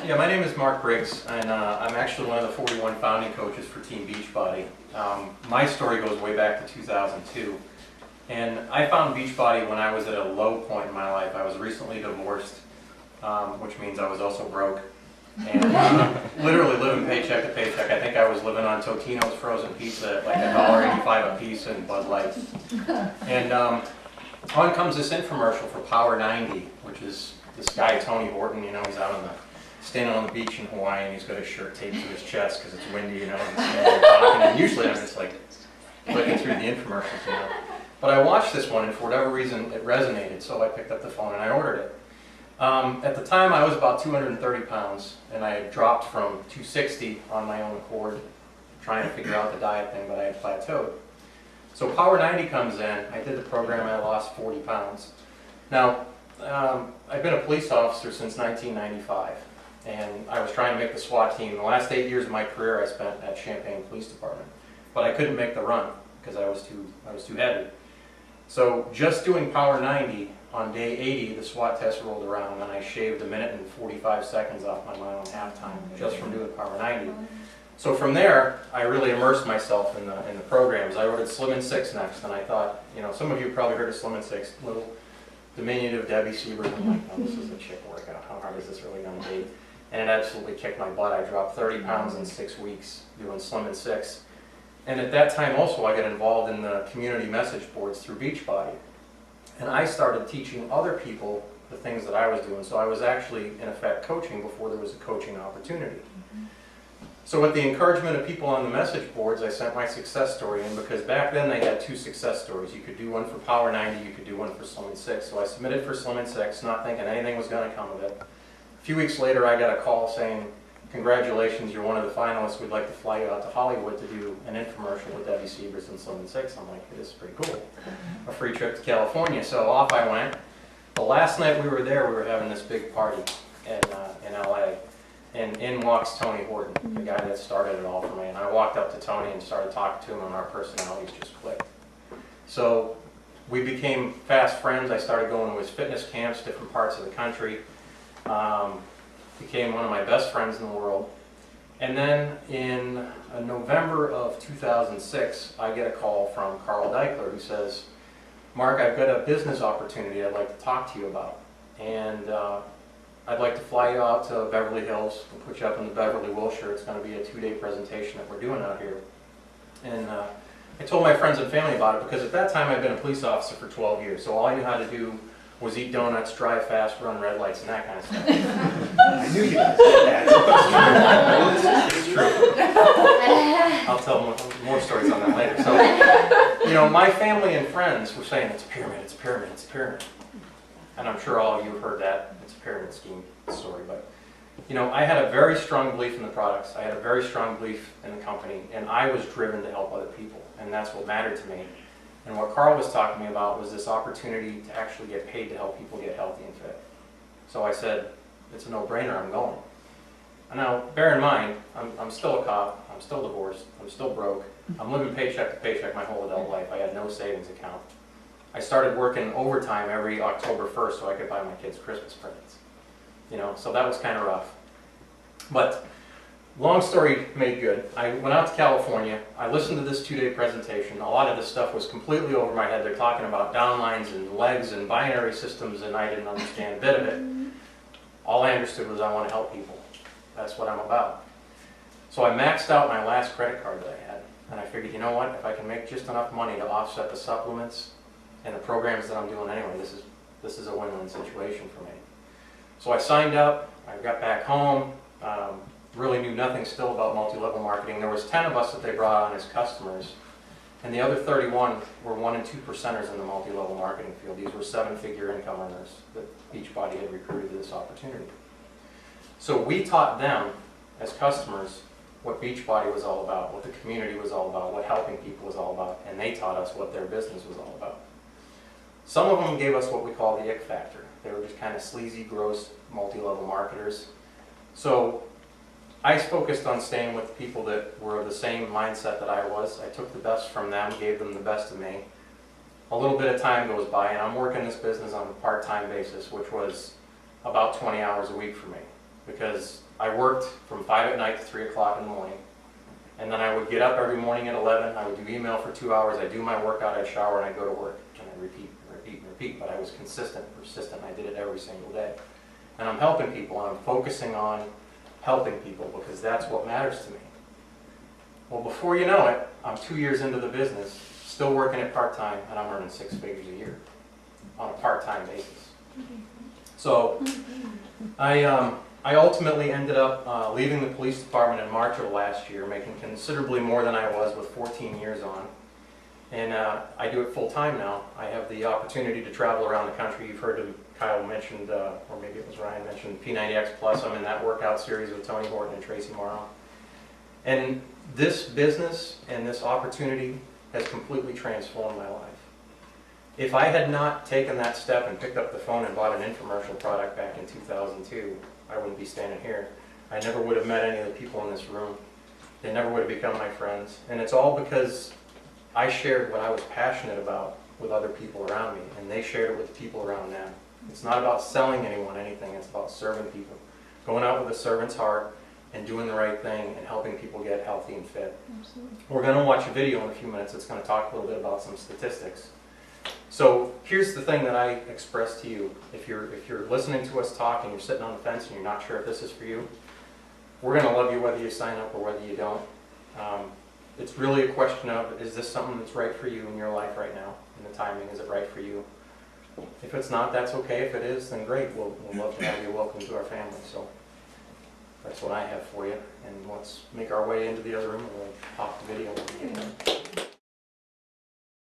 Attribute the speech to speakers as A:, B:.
A: Yeah, my name is Mark Briggs, and I'm actually one of the 41 founding coaches for Team BeachBody. My story goes way back to 2002, and I found BeachBody when I was at a low point in my life. I was recently divorced, which means I was also broke, and literally living paycheck to paycheck. I think I was living on Totino's frozen pizza at like $1.85 a piece and Bud Light. And on comes this infomercial for Power 90, which is this guy Tony Horton. You know, he's out on the standing on the beach in Hawaii, and he's got his shirt taped to his chest because it's windy, you know, and he's standing there talking, and usually I'm just like looking through the infomercials, you know. But I watched this one, and for whatever reason, it resonated, so I picked up the phone and I ordered it. At the time, I was about 230 pounds, and I had dropped from 260 on my own accord, trying to figure out the diet thing, but I had plateaued. So Power 90 comes in, I did the program, I lost 40 pounds. Now, I've been a police officer since 1995. And I was trying to make the SWAT team. The last 8 years of my career I spent at Champaign Police Department, but I couldn't make the run because I was too heavy. So just doing Power 90 on day 80, the SWAT test rolled around, and I shaved 1 minute and 45 seconds off my mile and a half time just from doing Power 90. So from there, I really immersed myself in the programs. I ordered Slim and 6 next, and I thought, you know, some of you probably heard of Slim and 6, little diminutive Debbie Siebert. I'm like, oh, this is a chick workout. How hard is this really going to be? And it absolutely kicked my butt. I dropped 30 pounds in 6 weeks doing Slim and 6. And at that time also I got involved in the community message boards through BeachBody. And I started teaching other people the things that I was doing. So I was actually, in effect, coaching before there was a coaching opportunity. So with the encouragement of people on the message boards, I sent my success story in, because back then they had 2 success stories. You could do one for Power 90, you could do one for Slim and 6. So I submitted for Slim and 6, not thinking anything was going to come of it. A few weeks later, I got a call saying, congratulations, you're one of the finalists. We'd like to fly you out to Hollywood to do an infomercial with Debbie Siebert and Slim and 6. I'm like, this is pretty cool. A free trip to California. So off I went. The last night we were there, we were having this big party in LA. And in walks Tony Horton, the guy that started it all for me. And I walked up to Tony and started talking to him, and our personalities just clicked. So we became fast friends. I started going to his fitness camps, different parts of the country. Became one of my best friends in the world. And then in November of 2006, I get a call from Carl Deichler who says, Mark, I've got a business opportunity I'd like to talk to you about. And I'd like to fly you out to Beverly Hills and put you up in the Beverly Wilshire. It's going to be a 2-day presentation that we're doing out here. And I told my friends and family about it because at that time I'd been a police officer for 12 years. So all I knew how to do was eat donuts, drive fast, run red lights, and that kind of stuff. I knew you guys did that. It's true. I'll tell more stories on that later. So, you know, my family and friends were saying, it's a pyramid, it's a pyramid, it's a pyramid. And I'm sure all of you have heard that. It's a pyramid scheme story. But, you know, I had a very strong belief in the products. I had a very strong belief in the company. And I was driven to help other people. And that's what mattered to me. And what Carl was talking to me about was this opportunity to actually get paid to help people get healthy and fit. So I said, it's a no-brainer, I'm going. And now, bear in mind, I'm still a cop, I'm still divorced, I'm still broke, I'm living paycheck to paycheck my whole adult life. I had no savings account. I started working overtime every October 1st so I could buy my kids Christmas presents. You know, so that was kind of rough. But long story made good. I went out to California. I listened to this 2-day presentation. A lot of this stuff was completely over my head. They're talking about downlines and legs and binary systems, and I didn't understand a bit of it. All I understood was I want to help people. That's what I'm about. So I maxed out my last credit card that I had, and I figured, you know what? If I can make just enough money to offset the supplements and the programs that I'm doing anyway, this is a win-win situation for me. So I signed up. I got back home. Really knew nothing still about multi-level marketing. There was 10 of us that they brought on as customers, and the other 31 were 1 and 2 percenters in the multi-level marketing field. These were 7-figure income earners that BeachBody had recruited to this opportunity. So we taught them as customers what BeachBody was all about, what the community was all about, what helping people was all about, and they taught us what their business was all about. Some of them gave us what we call the ick factor. They were just kind of sleazy, gross, multi-level marketers. So I focused on staying with people that were of the same mindset that I was. I took the best from them, gave them the best of me. A little bit of time goes by, and I'm working this business on a part-time basis, which was about 20 hours a week for me. because I worked from 5 at night to 3 o'clock in the morning. And then I would get up every morning at 11, I would do email for 2 hours, I'd do my workout, I'd shower, and I'd go to work. And I'd repeat, repeat, repeat, but I was consistent, persistent, I did it every single day. And I'm helping people, and I'm focusing on helping people, because that's what matters to me. Well, before you know it, I'm 2 years into the business, still working it part-time, and I'm earning 6 figures a year on a part-time basis. So I ultimately ended up leaving the police department in March of last year, making considerably more than I was with 14 years on. And I do it full-time now. I have the opportunity to travel around the country. You've heard of Kyle mentioned, or maybe it was Ryan mentioned, P90X Plus. I'm in that workout series with Tony Horton and Tracy Morrow. And this business and this opportunity has completely transformed my life. If I had not taken that step and picked up the phone and bought an infomercial product back in 2002, I wouldn't be standing here. I never would have met any of the people in this room. They never would have become my friends. And it's all because I shared what I was passionate about with other people around me, and they shared it with the people around them. It's not about selling anyone anything, it's about serving people. Going out with a servant's heart and doing the right thing and helping people get healthy and fit.
B: Absolutely.
A: We're going to watch a video in a few minutes that's going to talk a little bit about some statistics. So here's the thing that I express to you. If you're listening to us talk and you're sitting on the fence and you're not sure if this is for you, we're going to love you whether you sign up or whether you don't. It's really a question of, is this something that's right for you in your life right now? And the timing, is it right for you? If it's not, that's okay. If it is, then great. We'll love to have you. Welcome to our family. So that's what I have for you. And let's make our way into the other room and we'll pop the video when we get there.